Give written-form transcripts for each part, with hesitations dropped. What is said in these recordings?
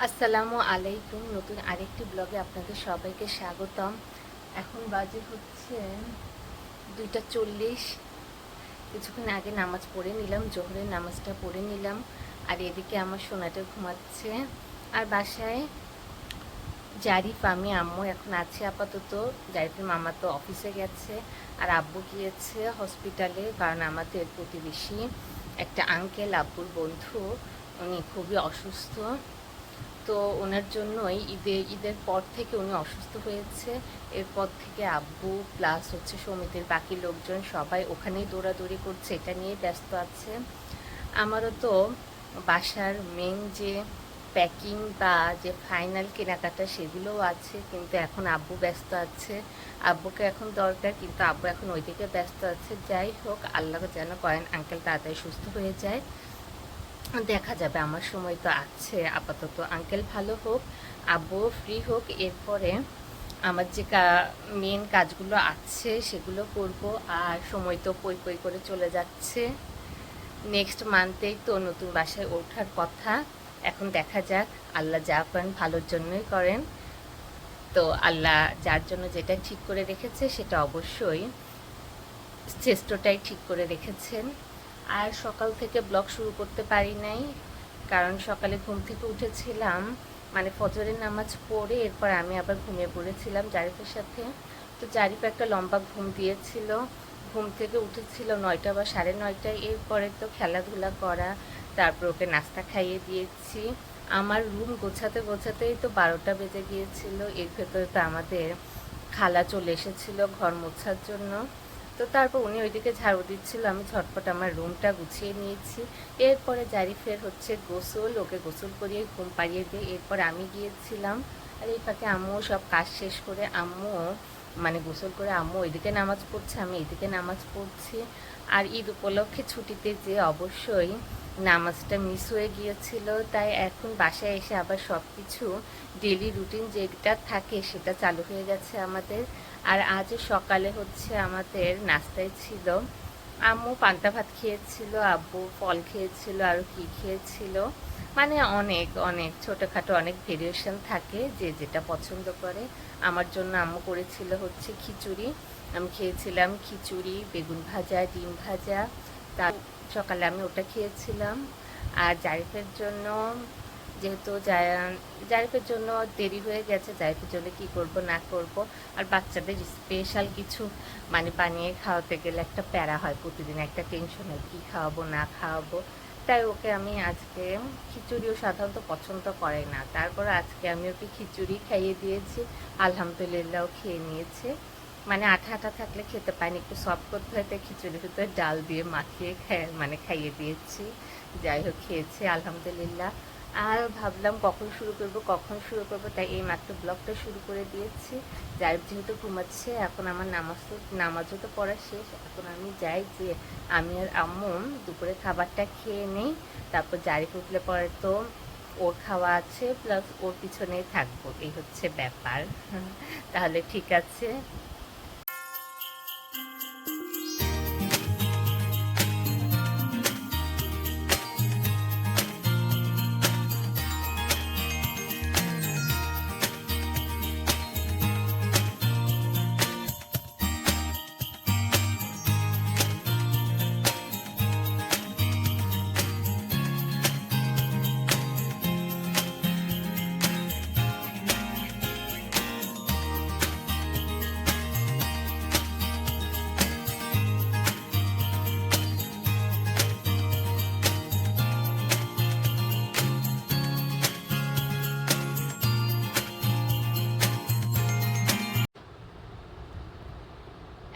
আসসালামু আলাইকুম। নতুন আরেকটি ব্লগে আপনাদের সবাইকে স্বাগতম। এখন বাজে হচ্ছে 2টা 40। কিছুক্ষণ আগে নামাজ পড়ে নিলাম, জোহরের নামাজটা পড়ে নিলাম। আর এদিকে আমার সোনাটা ঘুমাচ্ছে। আর বাসায় জারিফ, আমি, আম্মু এখন আছে আপাতত। জারিফের মামা তো অফিসে গেছে, আর আব্বু গিয়েছে হসপিটালে, কারণ আমাদের প্রতিবেশী একটা আঙ্কেল, আব্বুর বন্ধু, উনি খুবই অসুস্থ। তো ওনার জন্যই ঈদের পর থেকে উনি অসুস্থ হয়েছে। এরপর থেকে আব্বু প্লাস হচ্ছে সমিতির বাকি লোকজন সবাই ওখানেই দৌড়াদৌড়ি করছে, এটা নিয়ে ব্যস্ত আছে। আমারও তো বাসার মেন যে প্যাকিং বা যে ফাইনাল কেনাকাটা সেগুলোও আছে, কিন্তু এখন আব্বু ব্যস্ত আছে। আব্বুকে এখন দরকার, কিন্তু আব্বু এখন ওইদিকে ব্যস্ত আছে। যাই হোক, আল্লাহ যেন করেন আঙ্কেল তাড়াতাড়ি সুস্থ হয়ে যায়। দেখা যাবে, আমার সময় তো আছে আপাতত। আঙ্কেল ভালো হোক, আব্বু ফ্রি হোক, এরপরে আমার যে মেন কাজগুলো আছে সেগুলো করব। আর সময় তো পই পই করে চলে যাচ্ছে। নেক্সট মান্থেই তো নতুন বাসায় ওঠার কথা। এখন দেখা যাক, আল্লাহ যা করেন ভালোর জন্যই করেন। তো আল্লাহ যার জন্য যেটা ঠিক করে রেখেছে সেটা অবশ্যই শ্রেষ্ঠটাই ঠিক করে রেখেছেন। আর সকাল থেকে ব্লগ শুরু করতে পারি নাই, কারণ সকালে ঘুম থেকে উঠেছিলাম, মানে ফজরের নামাজ পড়ে এরপর আমি আবার ঘুমিয়ে পড়েছিলাম জারিফের সাথে। তো জারিফ একটা লম্বা ঘুম দিয়েছিল, ঘুম থেকে উঠেছিল 9টা বা 9:30টায়। এরপরে তো খেলাধুলা করা, তারপর ওকে নাস্তা খাইয়ে দিয়েছি। আমার রুম গোছাতে গোছাতেই তো 12টা বেজে গিয়েছিল। এর ভেতরে তো আমাদের খালা চলে এসেছিল ঘর মোছার জন্য। তো তারপর উনি ওইদিকে ঝাড়ু দিচ্ছিল, আমি ঝটপট আমার রুমটা গুছিয়ে নিয়েছি। এরপরে জারিফের হচ্ছে গোসল, ওকে গোসল করিয়ে ঘুম পাড়িয়ে দিয়ে এরপর আমি গিয়েছিলাম। আর এই ফাঁকে আম্মু সব কাজ শেষ করে, আম্মু মানে গোসল করে আম্মু ওইদিকে নামাজ পড়ছে, আমি এইদিকে নামাজ পড়ছি। আর ঈদ উপলক্ষে ছুটিতে যে অবশ্যই নামাজটা মিস হয়ে গিয়েছিল, তাই এখন বাসায় এসে আবার সব কিছু ডেলি রুটিন যেটা থাকে সেটা চালু হয়ে গেছে আমাদের। আর আজ সকালে হচ্ছে আমাদের নাস্তায় ছিল, আম্মু পান্তা ভাত খেয়েছিল, আব্বু ফল খেয়েছিল, আর কি খেয়েছিল, মানে অনেক অনেক ছোটোখাটো অনেক ভেরিয়েশন থাকে, যে যেটা পছন্দ করে। আমার জন্য আম্মু করেছিল হচ্ছে খিচুড়ি, আমি খেয়েছিলাম খিচুড়ি, বেগুন ভাজা, ডিম ভাজা। তার সকালে আমি ওটা খেয়েছিলাম। আর জারিফের জন্য, যেহেতু জারিফের জন্য দেরি হয়ে গেছে, জারিফের জন্য কী করব না করব। আর বাচ্চাদের স্পেশাল কিছু মানে বানিয়ে খাওয়াতে গেলে একটা প্যারা হয়, প্রতিদিন একটা টেনশন হয় কী খাওয়াবো না খাওয়াবো। তাই ওকে আমি আজকে, খিচুড়িও সাধারণত পছন্দ করে না, তারপর আজকে আমি ওকে খিচুড়ি খাইয়ে দিয়েছি। আলহামদুলিল্লাহ ও খেয়ে নিয়েছে। মানে আঠা আঠা থাকলে খেতে পায়নি, একটু সফট করতে হয়, তাই খিচুড়ির ভিতরে ডাল দিয়ে মাখিয়ে মানে খাইয়ে দিয়েছি। যাই হোক, খেয়েছে আলহামদুলিল্লাহ। আর ভাবলাম কখন শুরু করব, তাই এই মাত্র ব্লগটা শুরু করে দিয়েছি। যাই যেহেতু ঘুমাচ্ছে, এখন আমার নামাজও তো পড়া শেষ। এখন আমি যাই যে আমি আর আম্মু দুপুরে খাবারটা খেয়ে নেই, তারপর জারিফ উঠলে পরে তো ওর খাওয়া আছে, প্লাস ওর পিছনেই থাকবো, এই হচ্ছে ব্যাপার। তাহলে ঠিক আছে।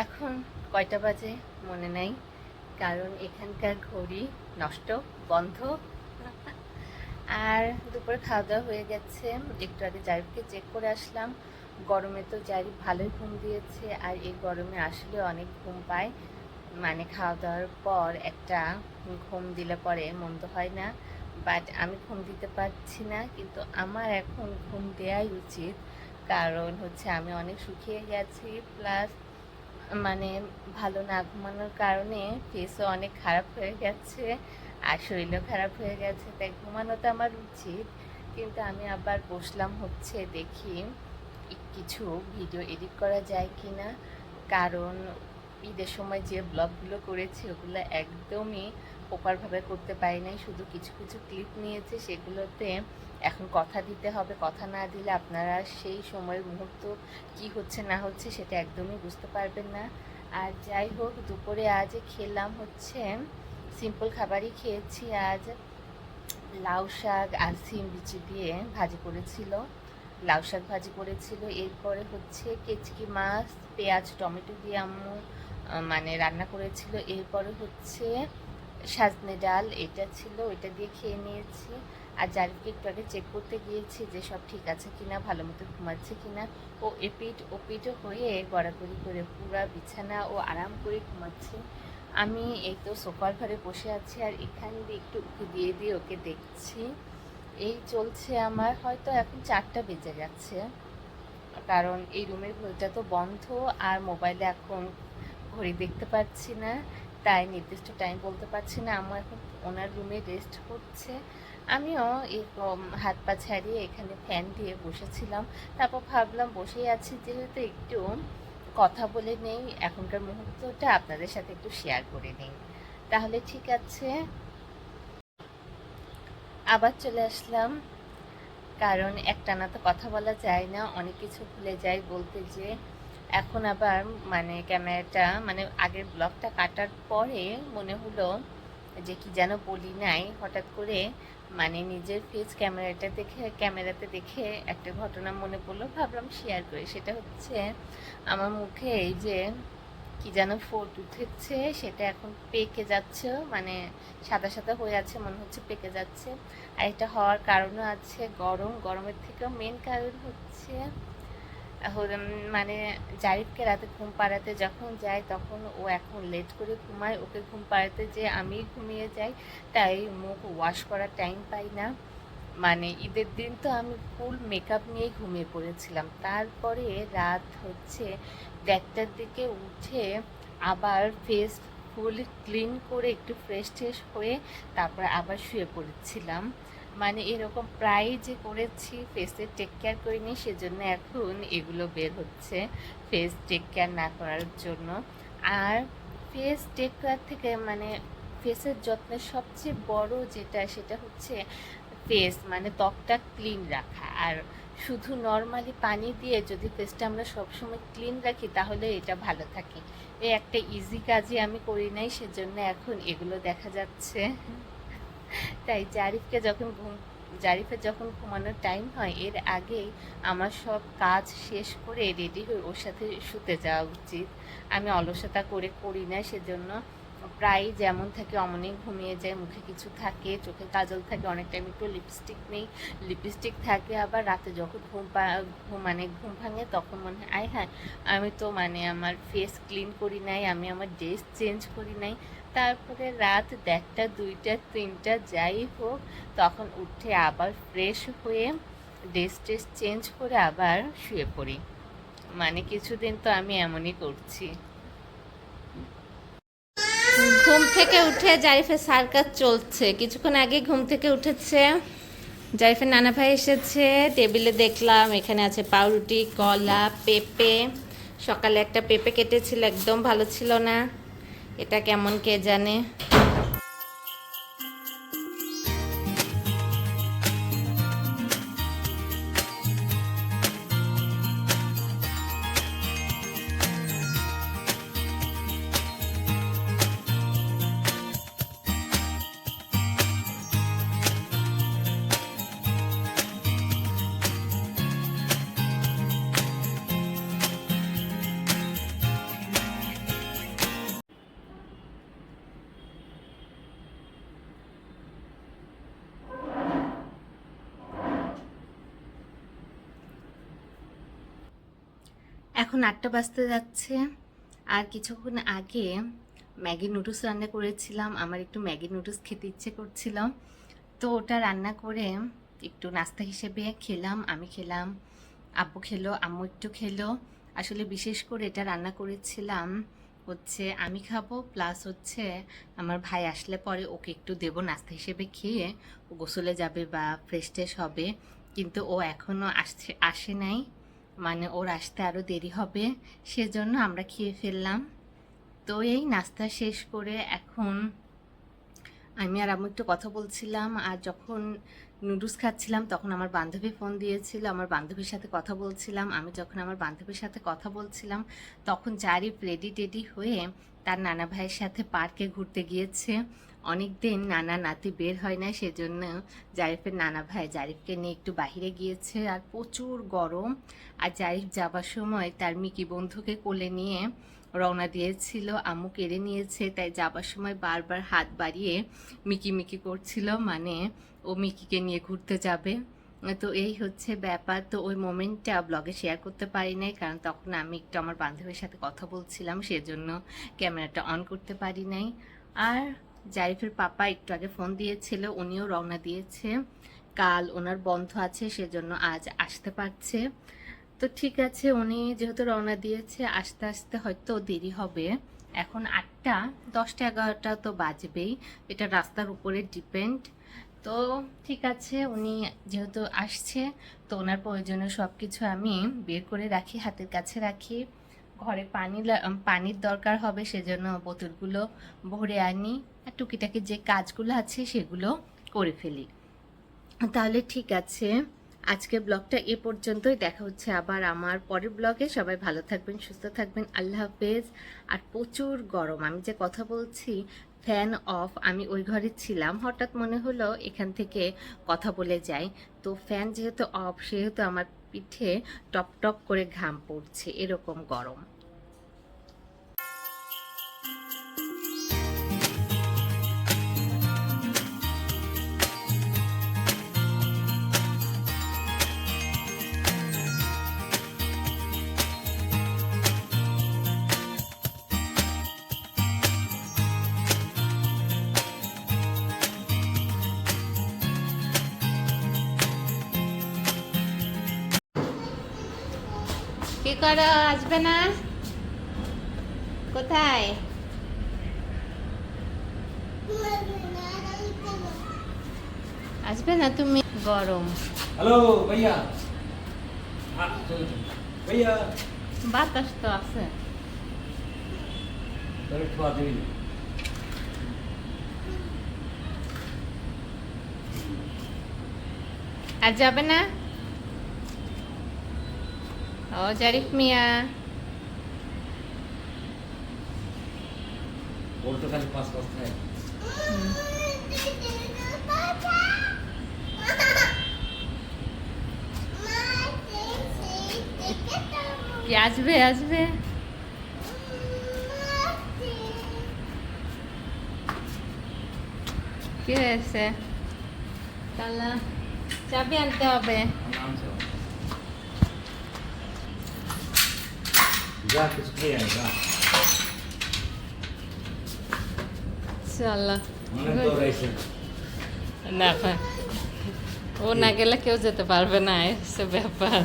এখন কয়টা বাজে মনে নাই, কারণ এখানকার ঘড়ি নষ্ট, বন্ধ। আর দুপুরে খাওয়া দাওয়া হয়ে গেছে, একটু আগে জারিফকে চেক করে আসলাম। গরমে তো জারিফ ভালোই ঘুম দিয়েছে, আর এই গরমে আসলে অনেক ঘুম পায়, মানে খাওয়া দাওয়ার পর একটা ঘুম দিলে পরে মন্দ হয় না। বাট আমি ঘুম দিতে পারছি না, কিন্তু আমার এখন ঘুম দেওয়াই উচিত, কারণ হচ্ছে আমি অনেক শুকিয়ে গেছি, প্লাস মানে ভালো না ঘুমানোর কারণে ফেসও অনেক খারাপ হয়ে গেছে, আর শরীরও খারাপ হয়ে গেছে, তাই ঘুমানোটা আমার উচিত। কিন্তু আমি আবার বসলাম হচ্ছে দেখি কিছু ভিডিও এডিট করা যায় কি না, কারণ ঈদের সময় যে ব্লগগুলো করেছি ওগুলো একদমই প্রপারভাবে করতে পারি নাই, শুধু কিছু কিছু ক্লিপ নিয়েছে, সেগুলোতে এখন কথা দিতে হবে, কথা না দিলে আপনারা সেই সময়ের মুহূর্ত কি হচ্ছে না হচ্ছে সেটা একদমই বুঝতে পারবেন না। আর যাই হোক, দুপুরে আজ খেলাম হচ্ছে সিম্পল খাবারই খেয়েছি। আজ লাউ শাক আর সিম বিচি দিয়ে ভাজি করেছিল, লাউ শাক ভাজি করেছিল। এরপরে হচ্ছে কেচকি মাছ পেঁয়াজ টমেটো দিয়ে আম্মু মানে রান্না করেছিল। এরপরে হচ্ছে সাজনে ডাল, এটা ছিল, ওইটা দিয়ে খেয়ে নিয়েছি। আর জারিফকে একটু আগে চেক করতে গিয়েছি যে সব ঠিক আছে কিনা, ভালো মতো ঘুমাচ্ছে কিনা। ও এপিট ওপিটও হয়ে গড়াগড়ি করে পুরা বিছানা ও আরাম করে ঘুমাচ্ছে। আমি এই তো সোফার ঘরে বসে আছি আর এখান দিয়ে একটু উঁকি দিয়ে দিয়ে ওকে দেখছি। এই চলছে আমার। হয়তো এখন 4টা বেজে গেছে, কারণ এই রুমের ঘড়িটা তো বন্ধ আর মোবাইলে এখন ঘড়ি দেখতে পাচ্ছি না, তাই নির্দিষ্ট টাইম বলতে পারছি না। আমার এখন ওনার রুমে রেস্ট করছে, আমিও এই হাত পা ছাড়িয়ে এখানে ফ্যান দিয়ে বসেছিলাম। তারপর ভাবলাম বসেই আছি যেহেতু একটু কথা বলে নেই, এখনকার মুহূর্তটা আপনাদের সাথে একটু শেয়ার করে নিই। তাহলে ঠিক আছে, আবার চলে আসলাম, কারণ একটানা তো কথা বলা যায় না, অনেক কিছু ভুলে যাই বলতে। যে এখন আবার মানে ক্যামেরাটা মানে আগের ব্লগটা কাটার পরে মনে হলো যে কি যেন বলি নাই, হঠাৎ করে মানে নিজের ফেস ক্যামেরাতে দেখে একটা ঘটনা মনে পড়লো, ভাবলাম শেয়ার করি। সেটা হচ্ছে আমার মুখে এই যে কি যেন ফোঁট উঠেছে, সেটা এখন পেকে যাচ্ছে, মানে সাদা সাদা হয়ে আছে, মনে হচ্ছে পেকে যাচ্ছে। আর এটা হওয়ার কারণও আছে গরমের থেকেও মেন কারণ হচ্ছে মানে জারিফকে রাতে ঘুম পাড়াতে যখন যাই তখন ও এখন লেট করে ঘুমায়, ওকে ঘুম পাড়াতে যে আমি ঘুমিয়ে যাই, তাই মুখ ওয়াশ করার টাইম পাই না। মানে ঈদের দিন তো আমি ফুল মেকআপ নিয়েই ঘুমিয়ে পড়েছিলাম, তারপরে রাত হচ্ছে 1টার দিকে উঠে আবার ফেস ফুল ক্লিন করে একটু ফ্রেশ ট্রেশ হয়ে তারপর আবার শুয়ে পড়েছিলাম। মানে এরকম প্রায় যে করেছি, ফেসে টেক কেয়ার করিনি, সেজন্য এখন এগুলো বের হচ্ছে ফেস টেক কেয়ার না করার জন্য। আর ফেস টেক কেয়ার থেকে মানে ফেসের যত্নের সবচেয়ে বড় যেটা, সেটা হচ্ছে ফেস মানে ত্বকটা ক্লিন রাখা। আর শুধু নর্মালি পানি দিয়ে যদি ফেসটা আমরা সবসময় ক্লিন রাখি তাহলে এটা ভালো থাকে। এই একটা ইজি কাজই আমি করি নাই, সেজন্য এখন এগুলো দেখা যাচ্ছে। তাই জারিফের যখন ঘুমানোর টাইম হয় এর আগেই আমার সব কাজ শেষ করে রেডি হয়ে ওর সাথে শুতে যাওয়া উচিত। আমি অলসতা করি না, সেজন্য প্রায় যেমন থাকে অমনই ঘুমিয়ে যায়। মুখে কিছু থাকে, চোখে কাজল থাকে, অনেক টাইম একটু লিপস্টিক নেই, লিপস্টিক থাকে। আবার রাতে যখন ঘুম ভাঙে তখন মনে হয় আয় হ্যাঁ, আমি তো মানে আমার ফেস ক্লিন করি নাই, আমি আমার ড্রেস চেঞ্জ করি নাই। তারপরে রাত 1টা 2টা 3টা যাই হোক, তখন উঠে আবার ফ্রেশ হয়ে ড্রেস চেঞ্জ করে আবার শুয়ে পড়ি। মানে কিছুদিন তো আমি এমনই করছি। ঘুম থেকে উঠে জারিফের সার্কাস চলছে, কিছুক্ষণ আগে ঘুম থেকে উঠেছে। জারিফের নানা ভাই এসেছে, টেবিলে দেখলাম এখানে আছে পাউরুটি, কলা, পেঁপে। সকালে একটা পেঁপে কেটেছিল, একদম ভালো ছিল না, এটা কেমন কে জানে। এখন 8টা বাজতে যাচ্ছে। আর কিছুক্ষণ আগে ম্যাগি নুডলস রান্না করেছিলাম, আমার একটু ম্যাগি নুডলস খেতে ইচ্ছে করছিল, তো ওটা রান্না করে একটু নাস্তা হিসেবে খেলাম। আমি খেলাম, আব্বু খেলো, আম্মু একটু খেলো। আসলে বিশেষ করে এটা রান্না করেছিলাম হচ্ছে আমি খাবো, প্লাস হচ্ছে আমার ভাই আসলে পরে ওকে একটু দেবো নাস্তা হিসেবে, খেয়ে ও গোসলে যাবে বা ফ্রেশ ট্রেশ হবে। কিন্তু ও এখনও আসে নাই, মানে ওর আসতে আরও দেরি হবে, সেজন্য আমরা খেয়ে ফেললাম। তো এই নাস্তা শেষ করে এখন আমি আর আম্মু একটু কথা বলছিলাম, আর যখন নুডলস খাচ্ছিলাম তখন আমার বান্ধবী ফোন দিয়েছিল, আমার বান্ধবীর সাথে কথা বলছিলাম। আমি যখন আমার বান্ধবীর সাথে কথা বলছিলাম তখন জারিফ রেডি টেডি হয়ে তার নানা ভাইয়ের সাথে পার্কে ঘুরতে গিয়েছে। অনেক দিন নানা নাতি বের হয় না, সেজন্য জারিফের নানা ভাই জারিফকে নিয়ে একটু বাইরে গিয়েছে। আর প্রচুর গরম, আর জারিফ যাবার সময় তার মিকি বন্ধুকে কোলে নিয়ে রওনা দিয়েছিল, আম্মু কেড়ে নিয়েছে, তাই যাবার সময় বারবার হাত বাড়িয়ে মিকি মিকি করছিল, মানে ও মিকিকে নিয়ে ঘুরতে যাবে। তো এই হচ্ছে ব্যাপার। তো ওই মোমেন্টটা ব্লগে শেয়ার করতে পারি নাই, কারণ তখন আমি একটু আমার বান্ধবীর সাথে কথা বলছিলাম, সেজন্য ক্যামেরাটা অন করতে পারি নাই। আর জারিফের পাপা একটু আগে ফোন দিয়েছিল, উনিও রওনা দিয়েছে, কাল ওনার বন্ধ আছে সেজন্য আজ আসতে পারছে। তো ঠিক আছে, উনি যেহেতু রওনা দিয়েছে, আস্তে আস্তে হয়তো দেরি হবে। এখন 8টা 10টা 11টা তো বাজবেই, এটা রাস্তার উপরে ডিপেন্ড। তো ঠিক আছে, উনি যেহেতু আসছে তো ওনার প্রয়োজনীয় সব কিছু আমি বের করে রাখি, হাতের কাছে রাখি। ঘরে পানির দরকার হবে, সেজন্য বোতলগুলো ভরে আনি, আর টুকিটাকি যে কাজগুলো আছে সেগুলো করে ফেলি। তাহলে ঠিক আছে, আজকের ব্লগটা এ পর্যন্তই। দেখা হচ্ছে আবার আমার পরের ব্লগে। সবাই ভালো থাকবেন, সুস্থ থাকবেন, আল্লাহ হাফেজ। আর প্রচুর গরম, আমি যে কথা বলছি ফ্যান অফ, আমি ওই ঘরে ছিলাম, হঠাৎ মনে হলো এখান থেকে কথা বলে যাই। তো ফ্যান যেহেতু অফ, সেহেতু আমার পিঠে টপ টপ করে ঘাম পড়ছে, এরকম গরম। কি করো, আসবে না? কোথায় আসবে না তুমি? গরম। हेलो भैया हाँ चलो चलो भैया বাতাস তো আছে। चलो खवा दे আর যাবে না? ও জারিফ মিয়া, और तो खाली पास पास है কি আসবে? আসবে কি হয়েছে? তাহলে চাবি আনতে হবে। आराम से जा कुछ नहीं आएगा চলো मैंने तो ऐसे না, ও না গেলে কেউ যেতে পারবে না, এসে ব্যাপার।